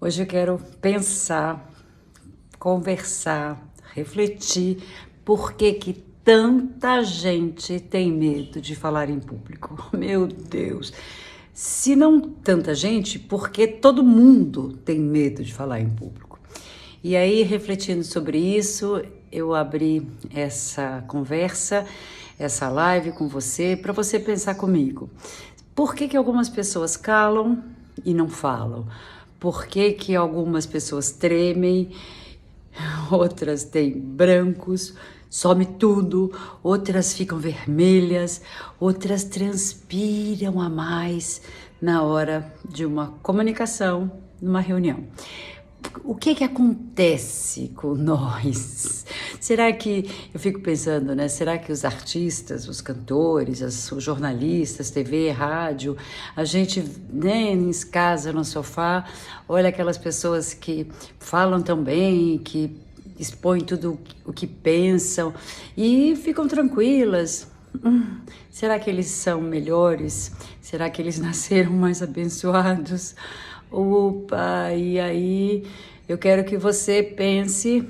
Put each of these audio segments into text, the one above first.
Hoje eu quero pensar, conversar, refletir por que tanta gente tem medo de falar em público. Meu Deus! Se não tanta gente, porque todo mundo tem medo de falar em público. E aí, refletindo sobre isso, eu abri essa conversa, essa live com você, para você pensar comigo. Por que algumas pessoas calam e não falam? Por que algumas pessoas tremem, outras têm brancos, some tudo, outras ficam vermelhas, outras transpiram a mais na hora de uma comunicação, numa reunião? O que acontece com nós? Será que, eu fico pensando, né? Será que os artistas, os cantores, os jornalistas, TV, rádio, a gente, né, em casa, no sofá, olha aquelas pessoas que falam tão bem, que expõem tudo o que pensam e ficam tranquilas. Será que eles são melhores? Será que eles nasceram mais abençoados? Opa, e aí eu quero que você pense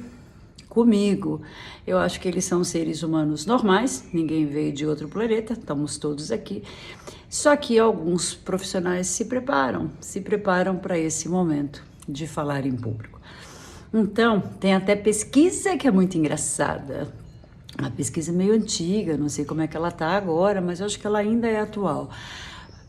comigo. Eu acho que eles são seres humanos normais, ninguém veio de outro planeta, estamos todos aqui. Só que alguns profissionais se preparam para esse momento de falar em público. Então, tem até pesquisa que é muito engraçada. A pesquisa é meio antiga, não sei como é que ela está agora, mas eu acho que ela ainda é atual.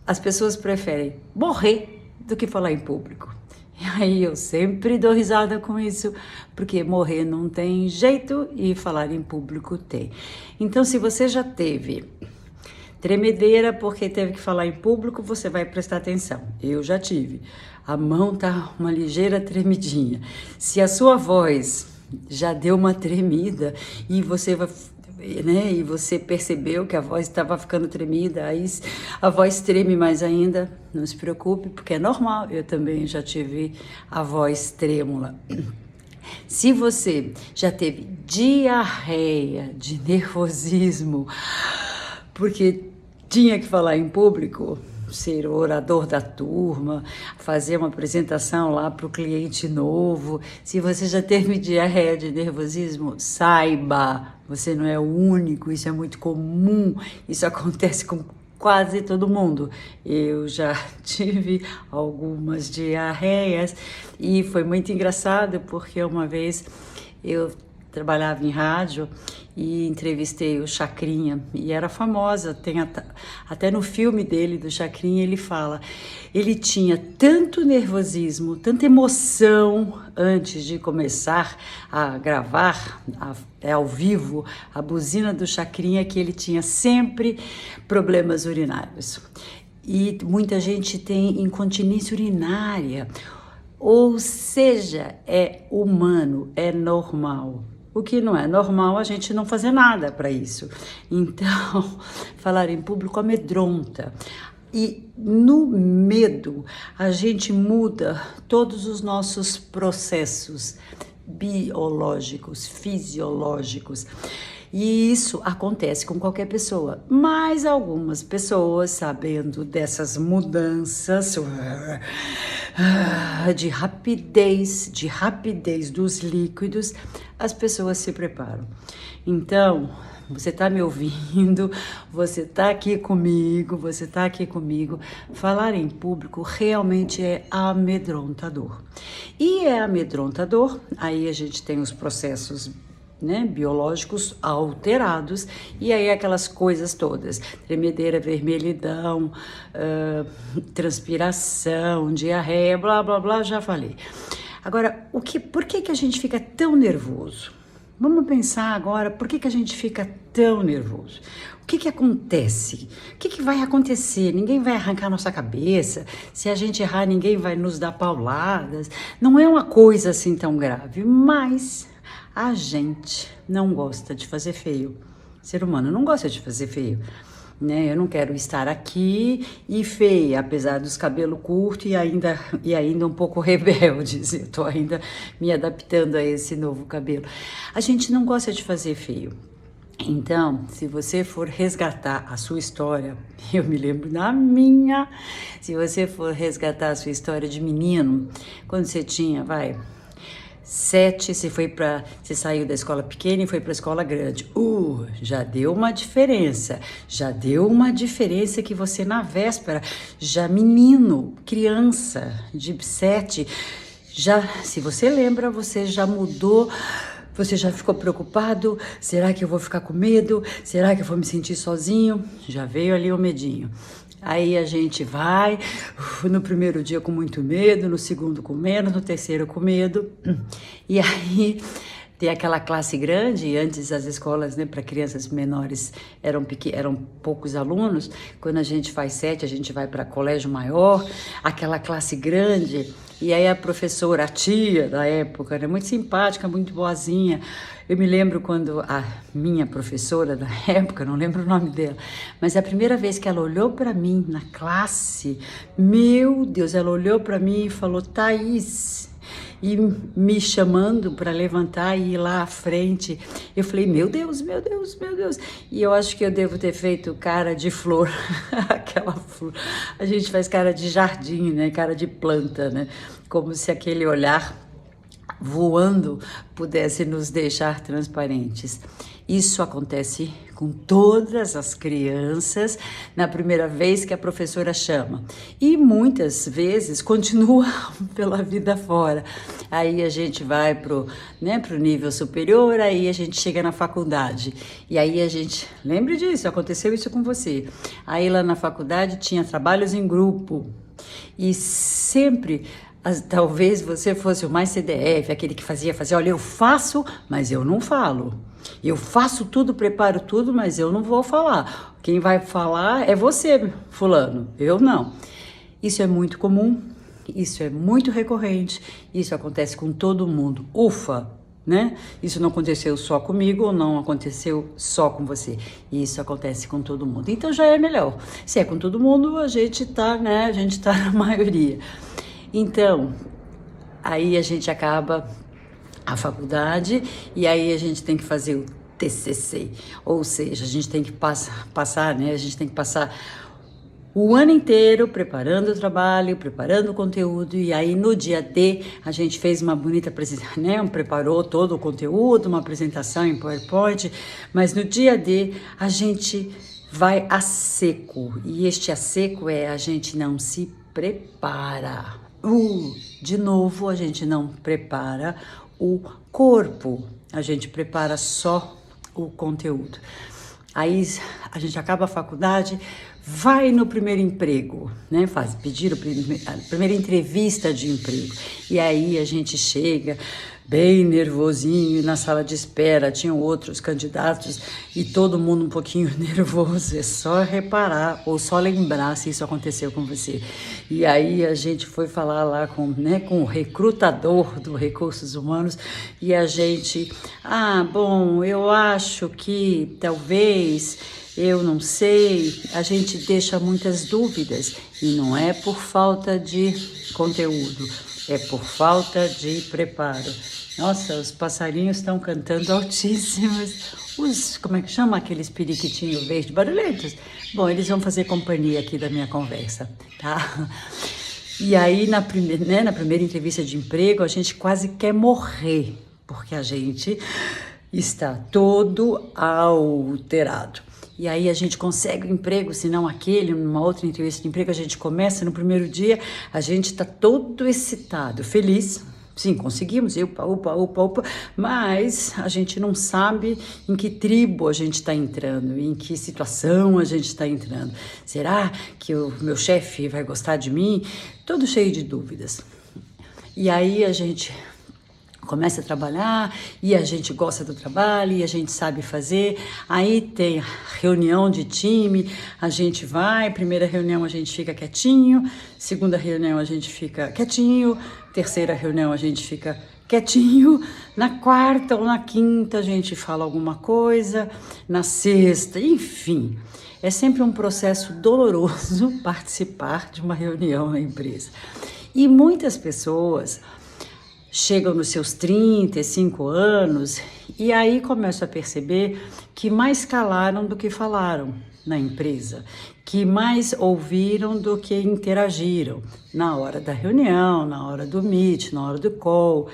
As pessoas preferem morrer do que falar em público. E aí eu sempre dou risada com isso, porque morrer não tem jeito e falar em público tem. Então, se você já teve tremedeira porque teve que falar em público, você vai prestar atenção. Eu já tive. A mão tá uma ligeira tremidinha. Se a sua voz já deu uma tremida e você vai, né, e você percebeu que a voz estava ficando tremida, aí a voz treme mais ainda, não se preocupe, porque é normal, eu também já tive a voz trêmula. Se você já teve diarreia de nervosismo, porque tinha que falar em público, ser o orador da turma, fazer uma apresentação lá para o cliente novo. Se você já teve diarreia de nervosismo, saiba, você não é o único, isso é muito comum, isso acontece com quase todo mundo. Eu já tive algumas diarreias e foi muito engraçado porque uma vez eu trabalhava em rádio e entrevistei o Chacrinha, e era famosa, tem até no filme dele, do Chacrinha, ele fala, ele tinha tanto nervosismo, tanta emoção antes de começar a gravar, ao vivo, a buzina do Chacrinha, que ele tinha sempre problemas urinários. E muita gente tem incontinência urinária, ou seja, é humano, é normal. O que não é normal, a gente não fazer nada para isso. Então, falar em público amedronta. E no medo, a gente muda todos os nossos processos biológicos, fisiológicos. E isso acontece com qualquer pessoa, mas algumas pessoas, sabendo dessas mudanças de rapidez dos líquidos, as pessoas se preparam. Então, você está me ouvindo, você está aqui comigo, falar em público realmente é amedrontador. E é amedrontador, aí a gente tem os processos, né, biológicos alterados, e aí aquelas coisas todas, tremedeira, vermelhidão, transpiração, diarreia, blá, blá, blá, já falei. Agora, por que a gente fica tão nervoso? Vamos pensar agora, por que a gente fica tão nervoso? O que acontece? O que vai acontecer? Ninguém vai arrancar nossa cabeça. Se a gente errar, ninguém vai nos dar pauladas. Não é uma coisa assim tão grave, mas a gente não gosta de fazer feio. O ser humano não gosta de fazer feio, né? Eu não quero estar aqui e feia, apesar dos cabelos curtos e ainda um pouco rebeldes. Eu tô ainda me adaptando a esse novo cabelo. A gente não gosta de fazer feio. Então, se você for resgatar a sua história, eu me lembro da minha, se você for resgatar a sua história de menino, quando você tinha, 7, você saiu da escola pequena e foi para a escola grande. Já deu uma diferença. Já deu uma diferença que você na véspera, já menino, criança de 7, já, se você lembra, você já mudou. Você já ficou preocupado? Será que eu vou ficar com medo? Será que eu vou me sentir sozinho? Já veio ali o medinho. Aí a gente vai, no primeiro dia com muito medo, no segundo com menos, no terceiro com medo. E aí tem aquela classe grande, e antes as escolas, né, para crianças menores eram poucos alunos. Quando a gente faz 7, a gente vai para colégio maior, aquela classe grande. E aí a professora, a tia da época, né, muito simpática, muito boazinha. Eu me lembro quando a minha professora da época, não lembro o nome dela, mas a primeira vez que ela olhou para mim na classe, meu Deus, ela olhou para mim e falou: Thaís, e me chamando para levantar e ir lá à frente. Eu falei: meu Deus, meu Deus, meu Deus. E eu acho que eu devo ter feito cara de flor, aquela flor. A gente faz cara de jardim, né? Cara de planta, né? Como se aquele olhar voando pudesse nos deixar transparentes. Isso acontece com todas as crianças na primeira vez que a professora chama. E muitas vezes continua pela vida fora. Aí a gente vai pro nível superior, aí a gente chega na faculdade. E aí a gente, lembre disso, aconteceu isso com você. Aí lá na faculdade tinha trabalhos em grupo. E sempre talvez você fosse o mais CDF, aquele que fazia, olha, eu faço, mas eu não falo. Eu faço tudo, preparo tudo, mas eu não vou falar. Quem vai falar é você, fulano, eu não. Isso é muito comum, isso é muito recorrente, isso acontece com todo mundo. Ufa, né? Isso não aconteceu só comigo ou não aconteceu só com você. Isso acontece com todo mundo. Então já é melhor. Se é com todo mundo, a gente tá na maioria. Então, aí a gente acaba a faculdade e aí a gente tem que fazer o TCC, ou seja, a gente tem que passar, né? A gente tem que passar o ano inteiro preparando o trabalho, preparando o conteúdo, e aí no dia D a gente fez uma bonita apresentação, né? Preparou todo o conteúdo, uma apresentação em PowerPoint, mas no dia D a gente vai a seco, e este a seco é a gente não se prepara. De novo, a gente não prepara o corpo, a gente prepara só o conteúdo. Aí a gente acaba a faculdade, vai no primeiro emprego, né? Pedir a primeira entrevista de emprego. E aí a gente chega bem nervosinho na sala de espera, tinham outros candidatos e todo mundo um pouquinho nervoso. É só reparar ou só lembrar se isso aconteceu com você. E aí a gente foi falar lá com o recrutador do Recursos Humanos e a gente, bom, eu acho que talvez, eu não sei, a gente deixa muitas dúvidas e não é por falta de conteúdo, é por falta de preparo. Nossa, os passarinhos estão cantando altíssimos. Como é que chama aqueles periquitinhos verdes barulhentos? Bom, eles vão fazer companhia aqui da minha conversa, tá? E aí, na primeira entrevista de emprego, a gente quase quer morrer, porque a gente está todo alterado. E aí a gente consegue o emprego, se não aquele, numa outra entrevista de emprego, a gente começa no primeiro dia, a gente está todo excitado, feliz. Sim, conseguimos, upa, mas a gente não sabe em que tribo a gente está entrando, em que situação a gente está entrando. Será que o meu chefe vai gostar de mim? Todo cheio de dúvidas. E aí a gente começa a trabalhar e a gente gosta do trabalho e a gente sabe fazer. Aí tem reunião de time, a gente vai, primeira reunião a gente fica quietinho, segunda reunião a gente fica quietinho, terceira reunião a gente fica quietinho, na quarta ou na quinta a gente fala alguma coisa, na sexta, enfim. É sempre um processo doloroso participar de uma reunião na empresa. E muitas pessoas chegam nos seus 35 anos e aí começam a perceber que mais calaram do que falaram na empresa, que mais ouviram do que interagiram na hora da reunião, na hora do meet, na hora do call.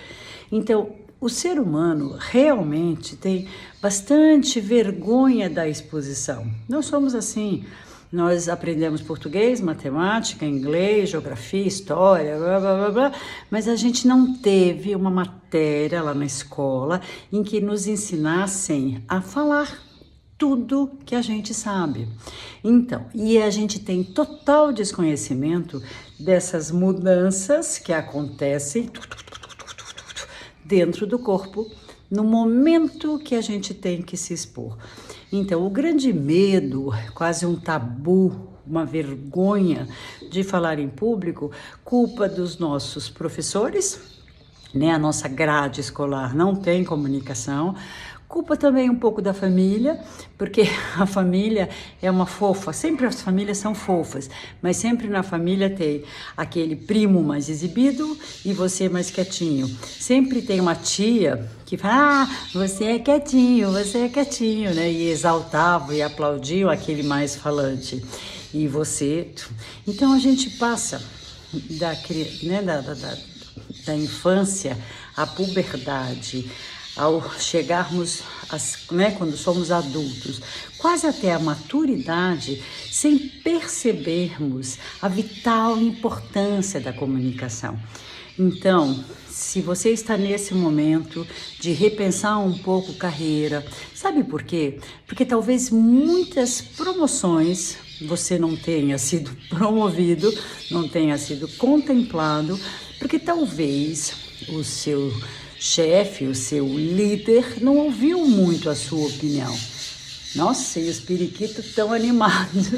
Então, o ser humano realmente tem bastante vergonha da exposição. Nós somos assim. Nós aprendemos português, matemática, inglês, geografia, história, blá, blá, blá, blá, mas a gente não teve uma matéria lá na escola em que nos ensinassem a falar tudo que a gente sabe. Então, e a gente tem total desconhecimento dessas mudanças que acontecem dentro do corpo no momento que a gente tem que se expor. Então, o grande medo, quase um tabu, uma vergonha de falar em público, culpa dos nossos professores, né? A nossa grade escolar não tem comunicação. Culpa também um pouco da família, porque a família é uma fofa, sempre as famílias são fofas, mas sempre na família tem aquele primo mais exibido e você mais quietinho. Sempre tem uma tia que fala, você é quietinho, né? E exaltavam e aplaudiam aquele mais falante. E você... Então a gente passa da infância à puberdade, ao chegarmos, quando somos adultos, quase até a maturidade, sem percebermos a vital importância da comunicação. Então, se você está nesse momento de repensar um pouco carreira, sabe por quê? Porque talvez muitas promoções você não tenha sido promovido, não tenha sido contemplado, porque talvez o seu chefe, o seu líder, não ouviu muito a sua opinião. Nossa, e os periquitos tão animados.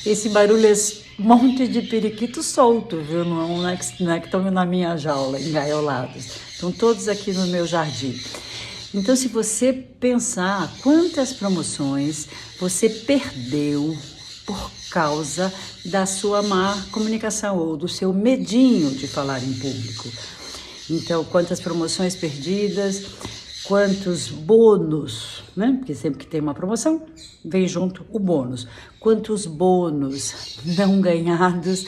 Esse barulho é um monte de periquito solto, viu? Não é que estão na minha jaula, engaiolados. Estão todos aqui no meu jardim. Então, se você pensar quantas promoções você perdeu por causa da sua má comunicação ou do seu medinho de falar em público. Então, quantas promoções perdidas, quantos bônus, né? Porque sempre que tem uma promoção, vem junto o bônus. Quantos bônus não ganhados.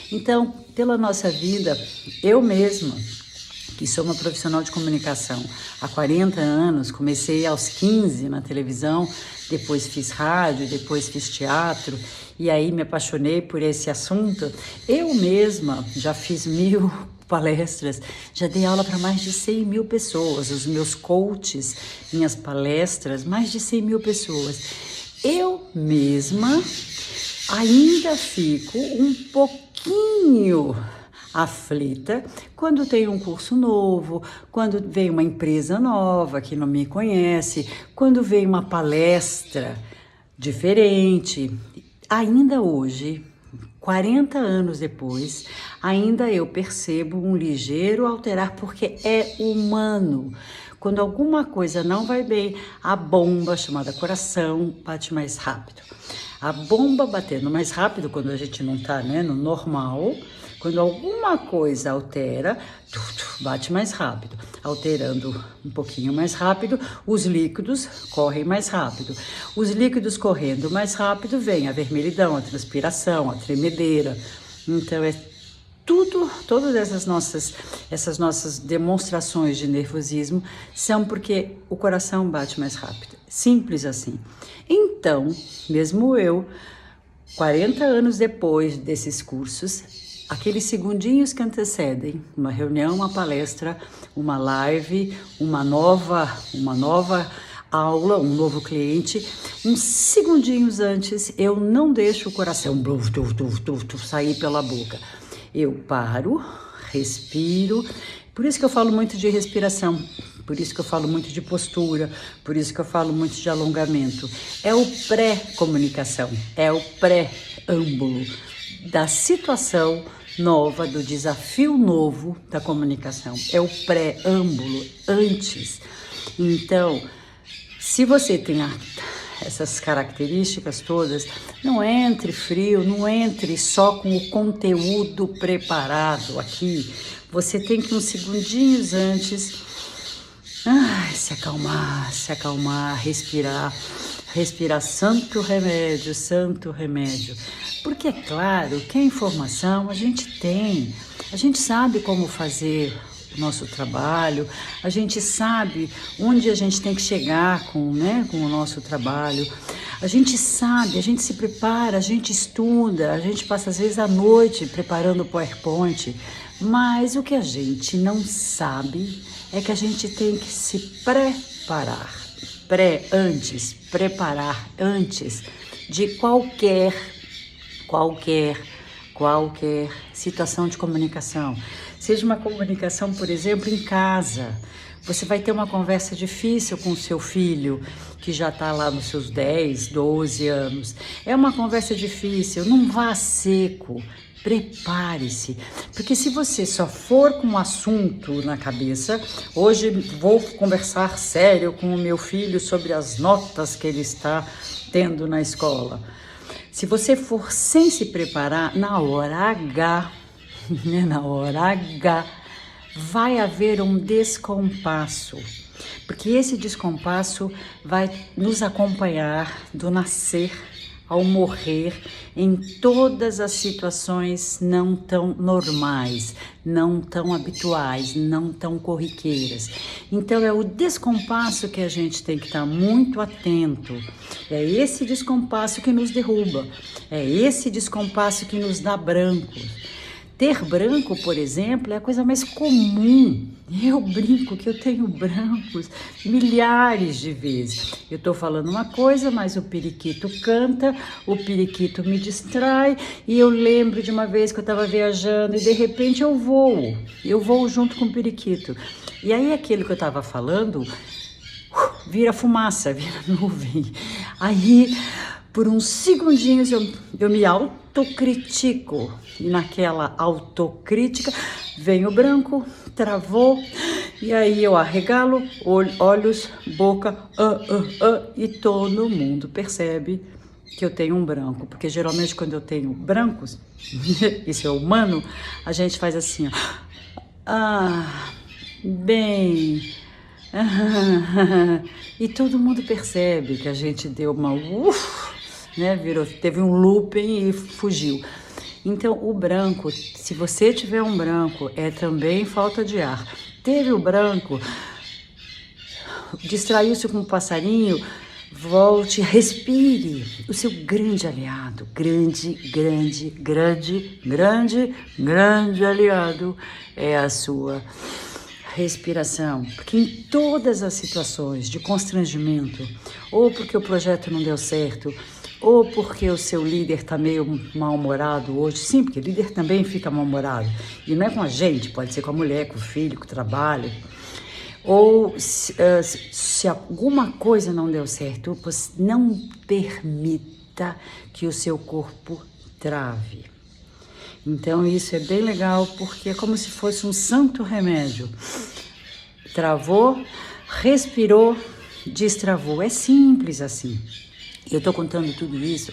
Então, pela nossa vida, eu mesma, que sou uma profissional de comunicação há 40 anos, comecei aos 15 na televisão, depois fiz rádio, depois fiz teatro, e aí me apaixonei por esse assunto. Eu mesma já fiz 1000 palestras, já dei aula para mais de 100.000 pessoas, os meus coaches, minhas palestras, mais de 100.000 pessoas. Eu mesma ainda fico um pouquinho aflita quando tem um curso novo, quando vem uma empresa nova que não me conhece, quando vem uma palestra diferente. Ainda hoje, 40 anos depois, ainda eu percebo um ligeiro alterar, porque é humano. Quando alguma coisa não vai bem, a bomba chamada coração bate mais rápido. A bomba batendo mais rápido quando a gente não está, né, no normal. Quando alguma coisa altera, bate mais rápido. Alterando um pouquinho mais rápido, os líquidos correm mais rápido. Os líquidos correndo mais rápido, vem a vermelhidão, a transpiração, a tremedeira. Então, todas essas nossas demonstrações de nervosismo são porque o coração bate mais rápido. Simples assim. Então, mesmo eu, 40 anos depois desses cursos, aqueles segundinhos que antecedem uma reunião, uma palestra, uma live, uma nova aula, um novo cliente, uns segundinhos antes, eu não deixo o coração sair pela boca. Eu paro, respiro. Por isso que eu falo muito de respiração, por isso que eu falo muito de postura, por isso que eu falo muito de alongamento. É o pré-comunicação, é o pré-âmbulo da situação nova, do desafio novo da comunicação. É o preâmbulo antes. Então, se você tem essas características todas, não entre frio, não entre só com o conteúdo preparado aqui. Você tem que uns segundinhos antes se acalmar, respirar santo remédio. Porque é claro que a informação a gente tem, a gente sabe como fazer o nosso trabalho, a gente sabe onde a gente tem que chegar com o nosso trabalho, a gente sabe, a gente se prepara, a gente estuda, a gente passa às vezes a noite preparando o PowerPoint, mas o que a gente não sabe é que a gente tem que se preparar antes de qualquer situação de comunicação. Seja uma comunicação, por exemplo, em casa. Você vai ter uma conversa difícil com o seu filho, que já está lá nos seus 10, 12 anos. É uma conversa difícil, não vá seco. Prepare-se, porque se você só for com um assunto na cabeça, hoje vou conversar sério com o meu filho sobre as notas que ele está tendo na escola. Se você for sem se preparar, na hora H, vai haver um descompasso, porque esse descompasso vai nos acompanhar do nascer ao morrer em todas as situações não tão normais, não tão habituais, não tão corriqueiras. Então é o descompasso que a gente tem que estar muito atento. É esse descompasso que nos derruba, é esse descompasso que nos dá brancos. Ter branco, por exemplo, é a coisa mais comum. Eu brinco que eu tenho brancos milhares de vezes. Eu estou falando uma coisa, mas o periquito canta, o periquito me distrai e eu lembro de uma vez que eu estava viajando e de repente eu voo junto com o periquito. E aí aquilo que eu estava falando vira fumaça, vira nuvem. Aí por uns segundinhos eu me autocritico e naquela autocrítica vem o branco, travou e aí eu arregalo olhos, boca, e todo mundo percebe que eu tenho um branco, porque geralmente quando eu tenho brancos, isso é humano, a gente faz assim, ó, bem, e todo mundo percebe que a gente deu uma teve um looping e fugiu. Então o branco, se você tiver um branco, é também falta de ar. Teve o branco, distraiu-se com um passarinho, volte, respire. O seu grande aliado, grande aliado é a sua respiração, porque em todas as situações de constrangimento, ou porque o projeto não deu certo, ou porque o seu líder está meio mal-humorado hoje, sim, porque o líder também fica mal-humorado, e não é com a gente, pode ser com a mulher, com o filho, com o trabalho, ou se alguma coisa não deu certo, você não permita que o seu corpo trave. Então isso é bem legal, porque é como se fosse um santo remédio. Travou, respirou, destravou. É simples assim. Eu tô contando tudo isso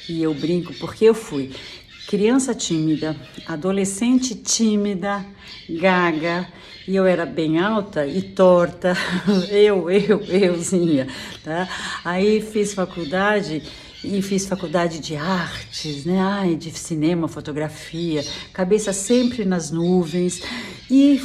e eu brinco porque eu fui criança tímida, adolescente tímida, gaga, e eu era bem alta e torta, euzinha, tá? Aí fiz faculdade de artes, né? Ai, de cinema, fotografia, cabeça sempre nas nuvens, e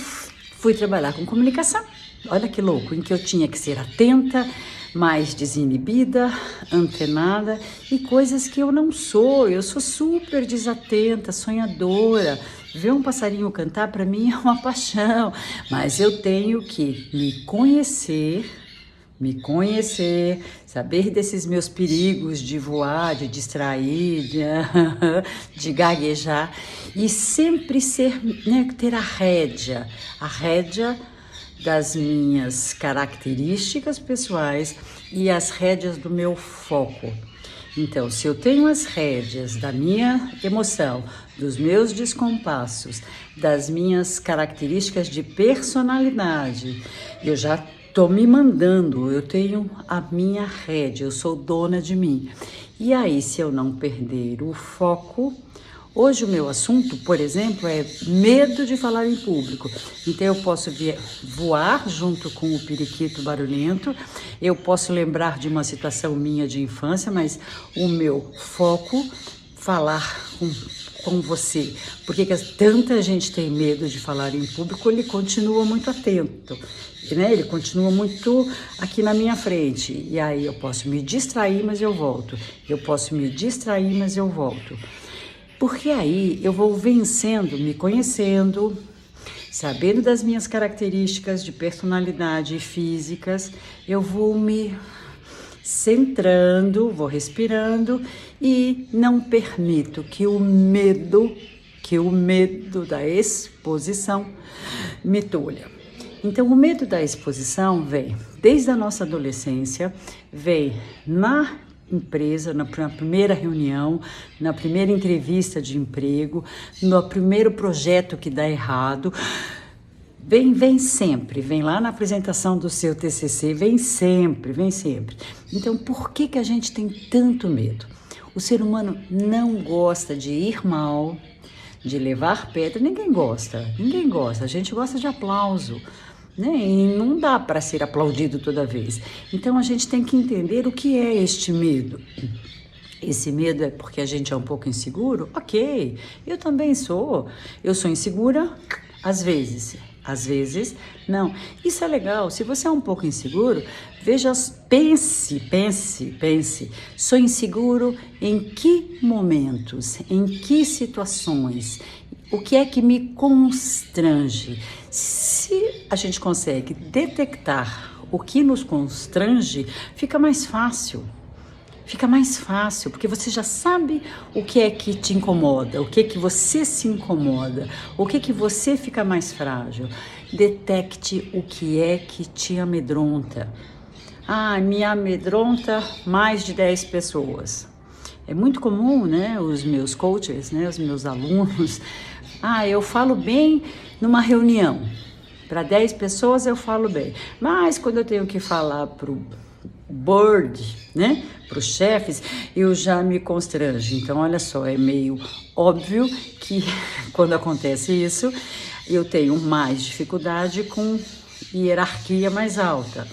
fui trabalhar com comunicação. Olha que louco, em que eu tinha que ser atenta, mais desinibida, antenada, e coisas que eu não sou. Eu sou super desatenta, sonhadora. Ver um passarinho cantar para mim é uma paixão, mas eu tenho que me conhecer, saber desses meus perigos de voar, de distrair, de gaguejar, e sempre ter a rédea das minhas características pessoais e as rédeas do meu foco. Então, se eu tenho as rédeas da minha emoção, dos meus descompassos, das minhas características de personalidade, eu já tô me mandando, eu tenho a minha rédea, eu sou dona de mim. E aí, se eu não perder o foco, hoje o meu assunto, por exemplo, é medo de falar em público. Então eu posso voar junto com o periquito barulhento, eu posso lembrar de uma situação minha de infância, mas o meu foco, falar com você. Porque tanta gente tem medo de falar em público, ele continua muito atento. Né? Ele continua muito aqui na minha frente. E aí eu posso me distrair, mas eu volto. Eu posso me distrair, mas eu volto. Porque aí eu vou vencendo, me conhecendo, sabendo das minhas características de personalidade físicas, eu vou me centrando, vou respirando e não permito que o medo da exposição me tolha. Então, o medo da exposição vem desde a nossa adolescência, vem na empresa, na primeira reunião, na primeira entrevista de emprego, no primeiro projeto que dá errado. Vem sempre, vem lá na apresentação do seu TCC, vem sempre. Então, por que a gente tem tanto medo? O ser humano não gosta de ir mal, de levar pedra, ninguém gosta, a gente gosta de aplauso, né? E não dá para ser aplaudido toda vez. Então a gente tem que entender o que é este medo. Esse medo é porque a gente é um pouco inseguro? Ok, eu também sou. Eu sou insegura às vezes não. Isso é legal. Se você é um pouco inseguro, pense. Sou inseguro em que momentos, em que situações? O que é que me constrange? Se a gente consegue detectar o que nos constrange, fica mais fácil, porque você já sabe o que é que te incomoda, o que é que você se incomoda, o que é que você fica mais frágil. Detecte o que é que te amedronta. Me amedronta mais de 10 pessoas. É muito comum, né, os meus coaches, né, os meus alunos, eu falo bem numa reunião, para 10 pessoas eu falo bem, mas quando eu tenho que falar para o board, né, para os chefes, eu já me constranjo. Então, olha só, é meio óbvio que quando acontece isso, eu tenho mais dificuldade com hierarquia mais alta.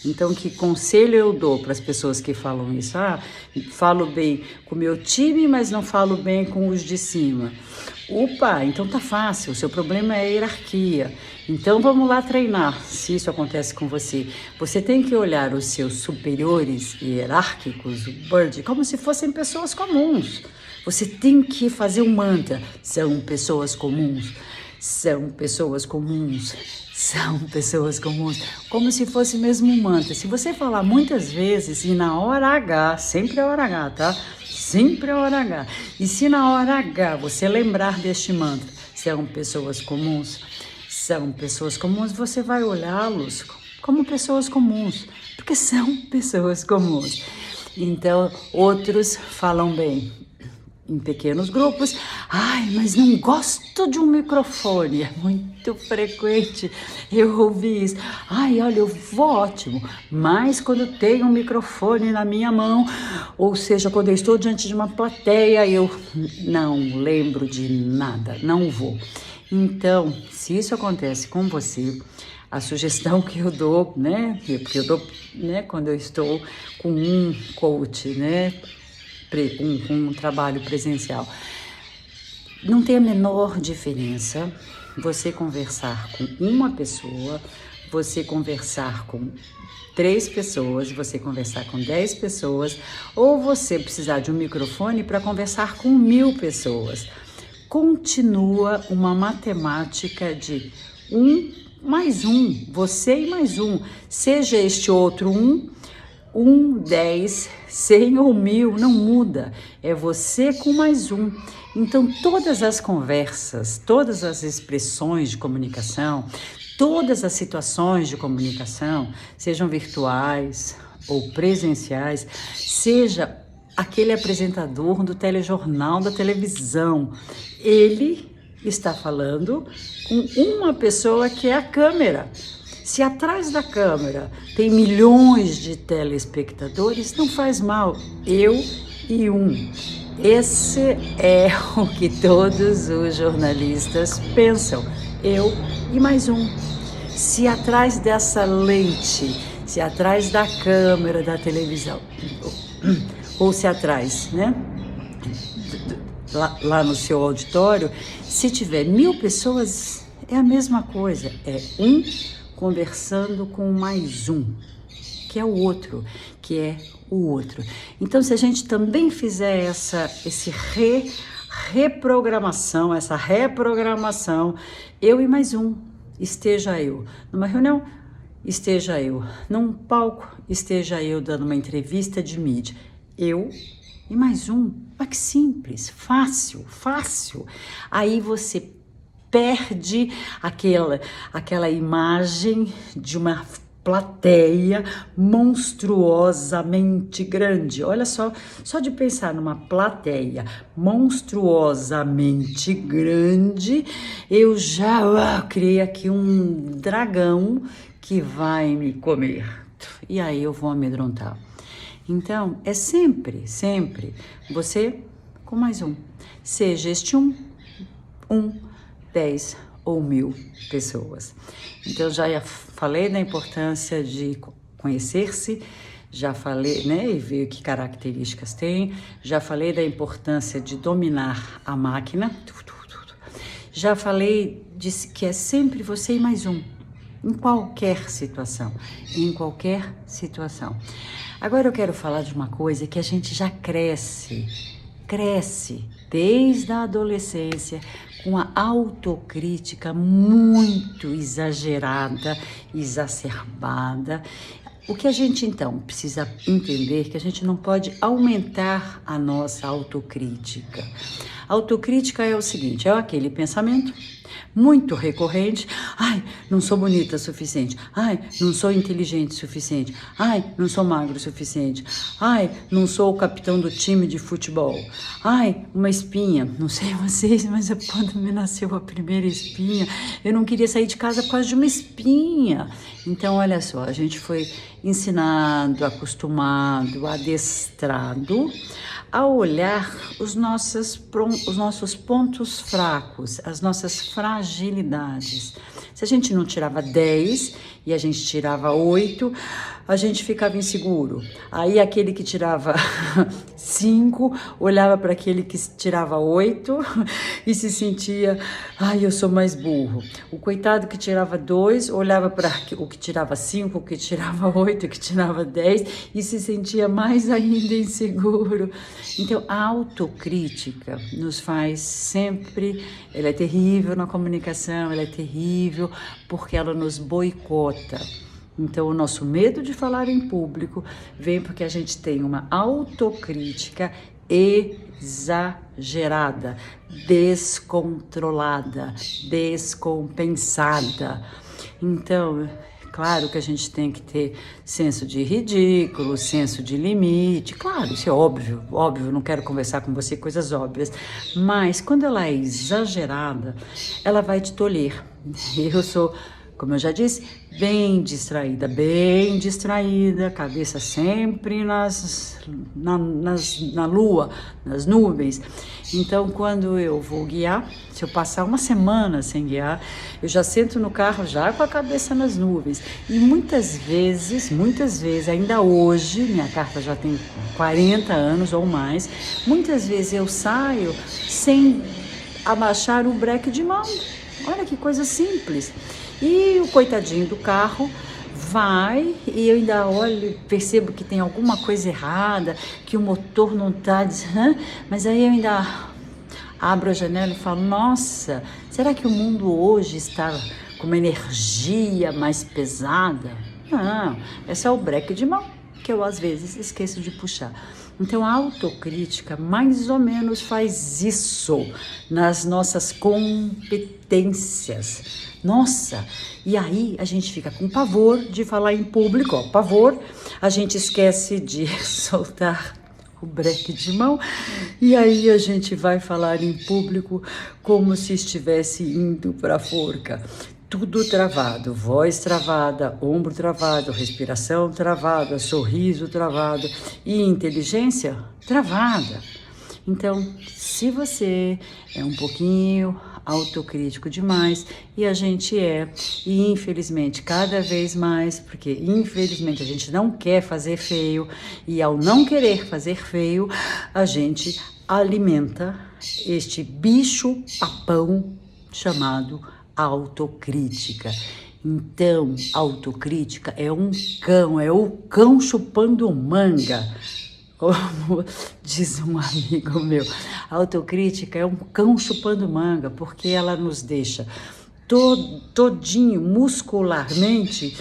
Então, que conselho eu dou para as pessoas que falam isso? Falo bem com o meu time, mas não falo bem com os de cima. Opa, então tá fácil, o seu problema é a hierarquia. Então vamos lá treinar, se isso acontece com você. Você tem que olhar os seus superiores hierárquicos, o board, como se fossem pessoas comuns. Você tem que fazer um mantra. São pessoas comuns, como se fosse mesmo um mantra. Se você falar muitas vezes e na hora H, sempre é hora H, tá? Sempre é hora H. E se na hora H você lembrar deste mantra, são pessoas comuns, você vai olhá-los como pessoas comuns, porque são pessoas comuns. Então, outros falam bem em pequenos grupos. Mas não gosto de um microfone. É muito frequente eu ouvi isso. Olha, eu vou ótimo, mas quando tenho um microfone na minha mão, ou seja, quando eu estou diante de uma plateia, eu não lembro de nada, não vou. Então, se isso acontece com você, a sugestão que eu dou, né, porque eu dou, né, quando eu estou com um coach, né, um trabalho presencial, não tem a menor diferença você conversar com uma pessoa, você conversar com 3 pessoas, você conversar com 10 pessoas, ou você precisar de um microfone para conversar com 1000 pessoas. Continua uma matemática de 1 mais 1, você e mais 1, seja este outro 1, 10, 100 ou 1000, não muda, é você com mais 1. Então, todas as conversas, todas as expressões de comunicação, todas as situações de comunicação, sejam virtuais ou presenciais, seja aquele apresentador do telejornal da televisão, ele está falando com uma pessoa que é a câmera. Se atrás da câmera tem milhões de telespectadores, não faz mal, eu e um. Esse é o que todos os jornalistas pensam, eu e mais um. Se atrás dessa lente, se atrás da câmera da televisão, ou se atrás, né? Lá no seu auditório, se tiver 1000 pessoas, é a mesma coisa, é um conversando com mais um, que é o outro, que é o outro. Então, se a gente também fizer essa reprogramação, eu e mais um, esteja eu numa reunião, esteja eu num palco, esteja eu dando uma entrevista de mídia, eu e mais um. Olha que simples, fácil. Aí você perde aquela imagem de uma plateia monstruosamente grande. Olha só de pensar numa plateia monstruosamente grande, eu já criei aqui um dragão que vai me comer. E aí eu vou amedrontar. Então, é sempre você com mais um. Seja este 10 ou 1000 pessoas. Então, já falei da importância de conhecer-se, já falei, né, e ver que características tem, já falei da importância de dominar a máquina, já falei que é sempre você e mais um, em qualquer situação. Agora eu quero falar de uma coisa que a gente já cresce desde a adolescência com a autocrítica muito exagerada, exacerbada. O que a gente então precisa entender que a gente não pode aumentar a nossa autocrítica. Autocrítica é o seguinte, é aquele pensamento muito recorrente, ai, não sou bonita o suficiente, ai, não sou inteligente o suficiente, ai, não sou magro o suficiente, ai, não sou o capitão do time de futebol, ai, uma espinha, não sei vocês, mas quando me nasceu a primeira espinha, eu não queria sair de casa por causa de uma espinha. Então, olha só, a gente foi ensinado, acostumado, adestrado a olhar os nossos pontos fracos, as nossas fragilidades. Se a gente não tirava 10 e a gente tirava 8, a gente ficava inseguro. Aí aquele que tirava 5 olhava para aquele que tirava 8 e se sentia, ai, eu sou mais burro. O coitado que tirava 2 olhava para o que tirava 5, o que tirava 8, o que tirava 10 e se sentia mais ainda inseguro. Então, a autocrítica nos faz sempre, ela é terrível na comunicação, ela é terrível porque ela nos boicota. Então, o nosso medo de falar em público vem porque a gente tem uma autocrítica exagerada, descontrolada, descompensada. Então, claro que a gente tem que ter senso de ridículo, senso de limite. Claro, isso é óbvio, não quero conversar com você coisas óbvias. Mas quando ela é exagerada, ela vai te tolher. Eu sou, como eu já disse, bem distraída, cabeça sempre na lua, nas nuvens. Então, quando eu vou guiar, se eu passar uma semana sem guiar, eu já sento no carro já com a cabeça nas nuvens. E muitas vezes, ainda hoje, minha carta já tem 40 anos ou mais, muitas vezes eu saio sem abaixar o breque de mão. Olha que coisa simples. E o coitadinho do carro vai e eu ainda olho, percebo que tem alguma coisa errada, que o motor não está, mas aí eu ainda abro a janela e falo, nossa, será que o mundo hoje está com uma energia mais pesada? Não, é só o breque de mão que eu às vezes esqueço de puxar. Então a autocrítica mais ou menos faz isso nas nossas competências. Nossa, e aí a gente fica com pavor de falar em público, pavor, a gente esquece de soltar o breque de mão e aí a gente vai falar em público como se estivesse indo para a forca. tudo travado, voz travada, ombro travado, respiração travada, sorriso travado e inteligência travada. Então, se você é um pouquinho autocrítico demais, e a gente e infelizmente cada vez mais, porque infelizmente a gente não quer fazer feio, e ao não querer fazer feio, a gente alimenta este bicho papão chamado autocrítica. Então, autocrítica é é o cão chupando manga. Como diz um amigo meu, a autocrítica é um cão chupando manga, porque ela nos deixa todinho, muscularmente,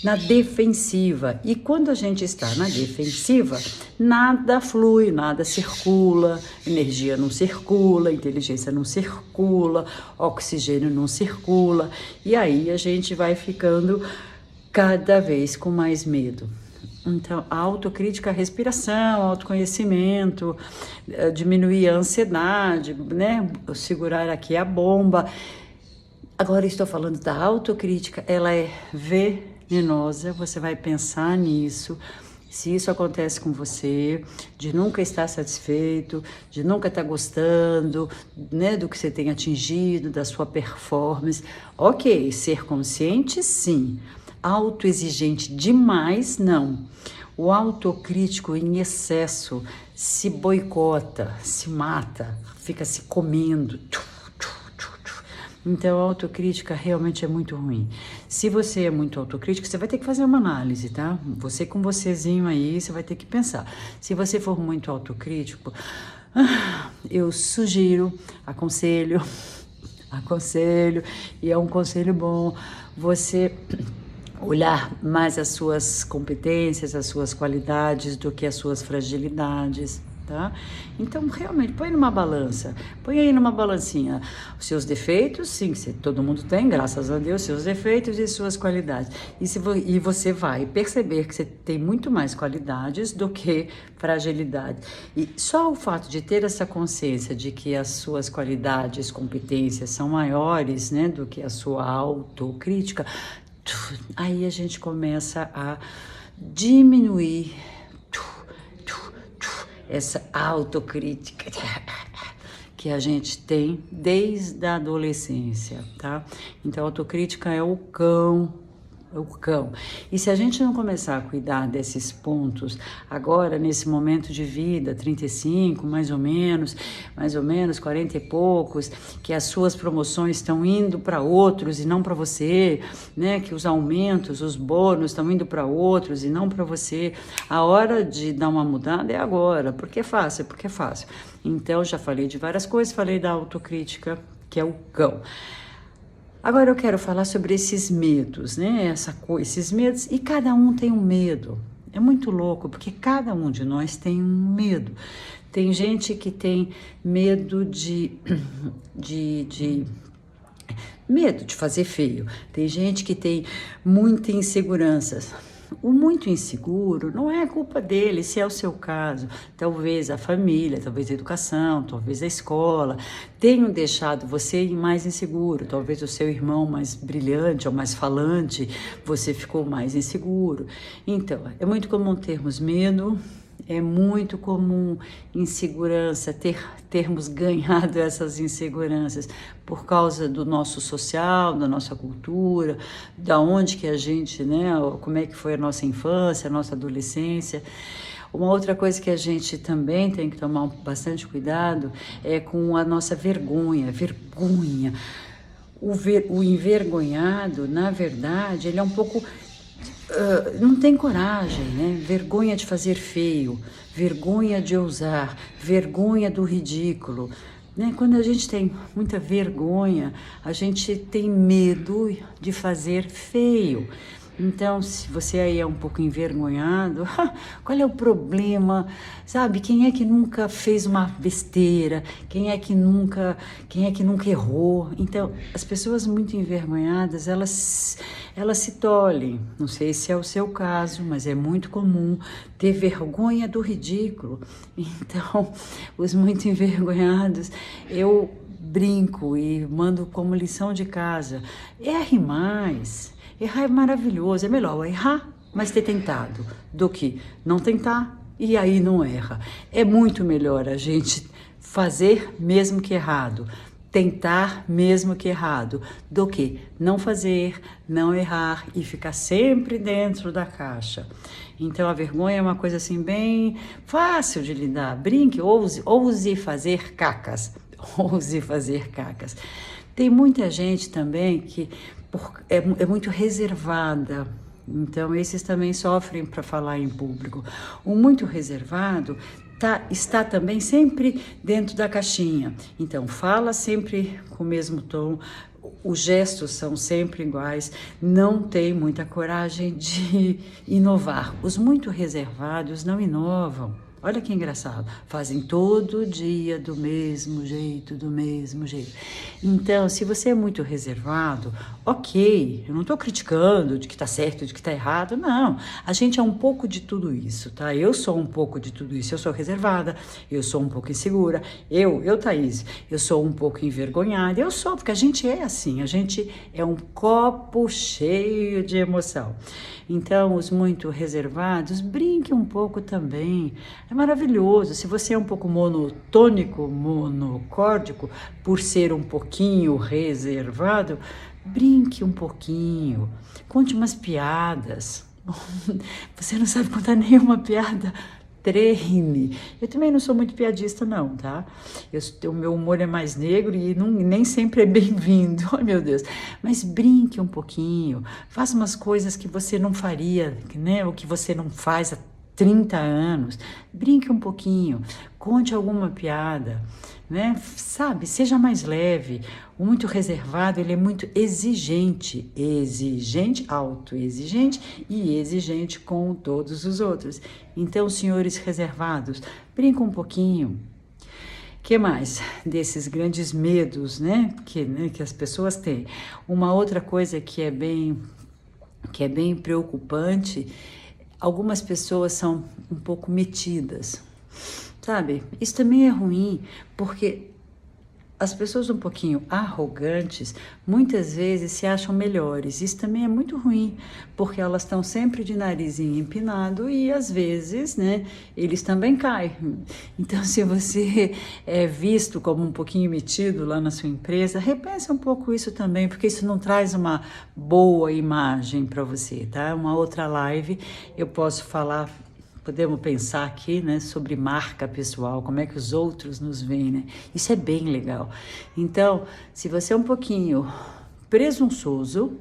na defensiva. E quando a gente está na defensiva, nada flui, nada circula, energia não circula, inteligência não circula, oxigênio não circula, e aí a gente vai ficando cada vez com mais medo. Então, a autocrítica, a respiração, autoconhecimento, diminuir a ansiedade, né? Segurar aqui a bomba. Agora estou falando da autocrítica, ela é venenosa, você vai pensar nisso. Se isso acontece com você, de nunca estar satisfeito, de nunca estar gostando, né, do que você tem atingido, da sua performance. Ok, ser consciente, sim. Autoexigente demais, não. O autocrítico em excesso se boicota, se mata, fica se comendo. Então, a autocrítica realmente é muito ruim. Se você é muito autocrítico, você vai ter que fazer uma análise, tá? Você com vocêzinho aí, você vai ter que pensar. Se você for muito autocrítico, eu sugiro, aconselho, e é um conselho bom, você olhar mais as suas competências, as suas qualidades do que as suas fragilidades, tá? Então, realmente, põe aí numa balancinha os seus defeitos, sim, que todo mundo tem, graças a Deus, seus defeitos e suas qualidades. E você vai perceber que você tem muito mais qualidades do que fragilidade. E só o fato de ter essa consciência de que as suas qualidades, competências são maiores, né, do que a sua autocrítica, aí a gente começa a diminuir essa autocrítica que a gente tem desde a adolescência, tá? Então, a autocrítica é o cão. E se a gente não começar a cuidar desses pontos agora, nesse momento de vida, 35, mais ou menos, 40 e poucos, que as suas promoções estão indo para outros e não para você, né? Que os aumentos, os bônus estão indo para outros e não para você. A hora de dar uma mudada é agora, porque é fácil. Então, já falei de várias coisas, falei da autocrítica, que é o cão. Agora eu quero falar sobre esses medos, né? Esses medos, e cada um tem um medo. É muito louco, porque cada um de nós tem um medo. Tem gente que tem medo medo de fazer feio. Tem gente que tem muita insegurança. O muito inseguro não é culpa dele, se é o seu caso. Talvez a família, talvez a educação, talvez a escola tenham deixado você mais inseguro. Talvez o seu irmão mais brilhante ou mais falante, você ficou mais inseguro. Então, é muito comum termos medo. É muito comum insegurança, termos ganhado essas inseguranças por causa do nosso social, da nossa cultura, da onde que a gente, né, como é que foi a nossa infância, a nossa adolescência. Uma outra coisa que a gente também tem que tomar bastante cuidado é com a nossa vergonha. O envergonhado, na verdade, ele é um pouco... não tem coragem, né? Vergonha de fazer feio, vergonha de ousar, vergonha do ridículo, né? Quando a gente tem muita vergonha, a gente tem medo de fazer feio. Então, se você aí é um pouco envergonhado, qual é o problema? Sabe, quem é que nunca fez uma besteira? Quem é que nunca errou? Então, as pessoas muito envergonhadas, elas se tolhem. Não sei se é o seu caso, mas é muito comum ter vergonha do ridículo. Então, os muito envergonhados, eu brinco e mando como lição de casa, erre mais. Errar é maravilhoso, é melhor errar, mas ter tentado, do que não tentar e aí não erra. É muito melhor a gente fazer mesmo que errado, tentar mesmo que errado, do que não fazer, não errar e ficar sempre dentro da caixa. Então a vergonha é uma coisa assim bem fácil de lidar. Brinque, ouse fazer cacas. Ouse fazer cacas. Tem muita gente também que é muito reservada. Então, esses também sofrem para falar em público. O muito reservado está também sempre dentro da caixinha. Então, fala sempre com o mesmo tom, os gestos são sempre iguais, não tem muita coragem de inovar. Os muito reservados não inovam. Olha que engraçado, fazem todo dia do mesmo jeito, do mesmo jeito. Então, se você é muito reservado, ok, eu não estou criticando de que está certo, de que está errado, não. A gente é um pouco de tudo isso, tá? Eu sou um pouco de tudo isso, eu sou reservada, eu sou um pouco insegura, Thaís, eu sou um pouco envergonhada, eu sou, porque a gente é assim, a gente é um copo cheio de emoção. Então, os muito reservados, brinque um pouco também. É maravilhoso. Se você é um pouco monotônico, monocórdico, por ser um pouquinho reservado, brinque um pouquinho. Conte umas piadas. Você não sabe contar nenhuma piada? Treine. Eu também não sou muito piadista, não, tá? O meu humor é mais negro e nem sempre é bem-vindo. Ai, meu Deus. Mas brinque um pouquinho. Faça umas coisas que você não faria, né? Ou que você não faz há 30 anos. Brinque um pouquinho. Conte alguma piada, né? Sabe? Seja mais leve. O muito reservado, ele é muito exigente, autoexigente e exigente com todos os outros. Então, senhores reservados, brinca um pouquinho. Que mais desses grandes medos, né, que as pessoas têm? Uma outra coisa que é bem preocupante, algumas pessoas são um pouco metidas, sabe? Isso também é ruim, porque as pessoas um pouquinho arrogantes, muitas vezes se acham melhores. Isso também é muito ruim, porque elas estão sempre de narizinho empinado e às vezes, né, eles também caem. Então, se você é visto como um pouquinho metido lá na sua empresa, repense um pouco isso também, porque isso não traz uma boa imagem para você, tá? Uma outra live eu posso falar. Podemos pensar aqui, né, sobre marca pessoal, como é que os outros nos veem, né? Isso é bem legal. Então, se você é um pouquinho presunçoso,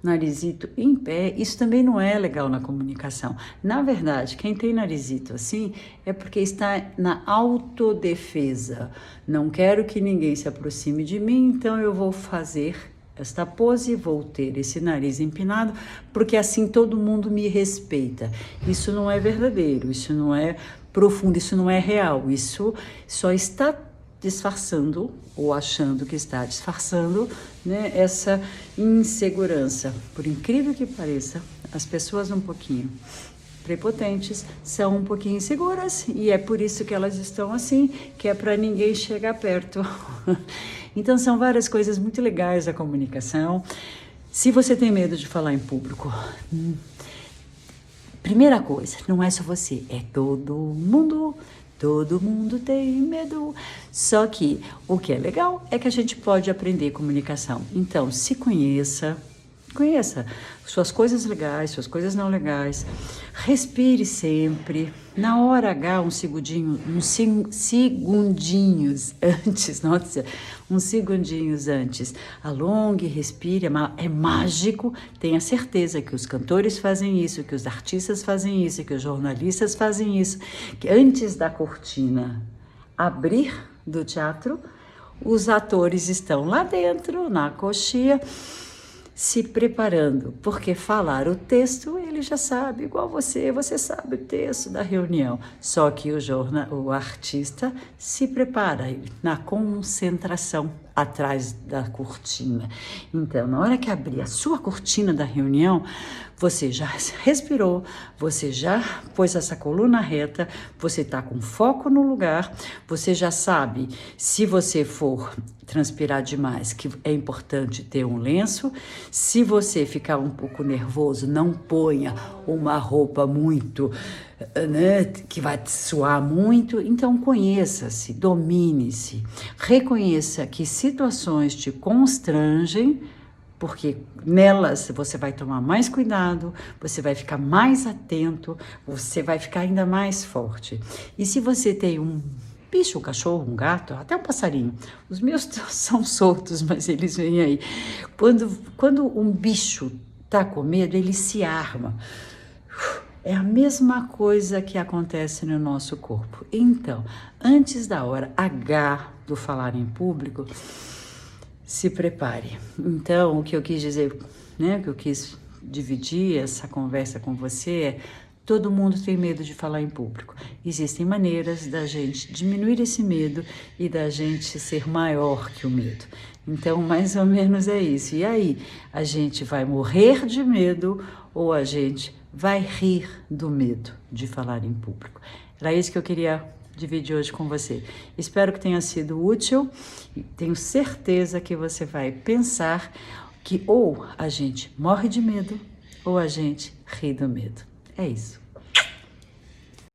narizito em pé, isso também não é legal na comunicação. Na verdade, quem tem narizito assim é porque está na autodefesa. Não quero que ninguém se aproxime de mim, então eu vou fazer esta pose, vou ter esse nariz empinado, porque assim todo mundo me respeita. Isso não é verdadeiro, isso não é profundo, isso não é real, isso só está disfarçando ou achando que está disfarçando, né, essa insegurança. Por incrível que pareça, as pessoas um pouquinho prepotentes são um pouquinho inseguras e é por isso que elas estão assim, que é para ninguém chegar perto. Então são várias coisas muito legais da comunicação. Se você tem medo de falar em público, primeira coisa, não é só você, é todo mundo. Todo mundo tem medo. Só que o que é legal é que a gente pode aprender comunicação. Então, se conheça suas coisas legais, suas coisas não legais. Respire sempre. Na hora H, uns segundinhos antes. Alongue, respire, é mágico. Tenha certeza que os cantores fazem isso, que os artistas fazem isso, que os jornalistas fazem isso. Que antes da cortina abrir do teatro, os atores estão lá dentro, na coxia, se preparando, porque falar o texto ele já sabe, igual você sabe o texto da reunião, só que o artista se prepara na concentração. atrás da cortina. Então, na hora que abrir a sua cortina da reunião, você já respirou, você já pôs essa coluna reta, você está com foco no lugar, você já sabe, se você for transpirar demais, que é importante ter um lenço. Se você ficar um pouco nervoso, não ponha uma roupa muito, né, que vai suar muito. Então, conheça-se, domine-se, reconheça que situações te constrangem, porque nelas você vai tomar mais cuidado, você vai ficar mais atento, você vai ficar ainda mais forte. E se você tem um bicho, um cachorro, um gato, até um passarinho, os meus são soltos, mas eles vêm aí. Quando um bicho tá com medo, ele se arma. É a mesma coisa que acontece no nosso corpo. Então, antes da hora H do falar em público, se prepare. Então, o que eu quis dizer, né, o que eu quis dividir essa conversa com você é: todo mundo tem medo de falar em público. Existem maneiras da gente diminuir esse medo e da gente ser maior que o medo. Então, mais ou menos é isso. E aí, a gente vai morrer de medo ou a gente vai rir do medo de falar em público? Era isso que eu queria dividir hoje com você. Espero que tenha sido útil e tenho certeza que você vai pensar que ou a gente morre de medo ou a gente ri do medo. É isso.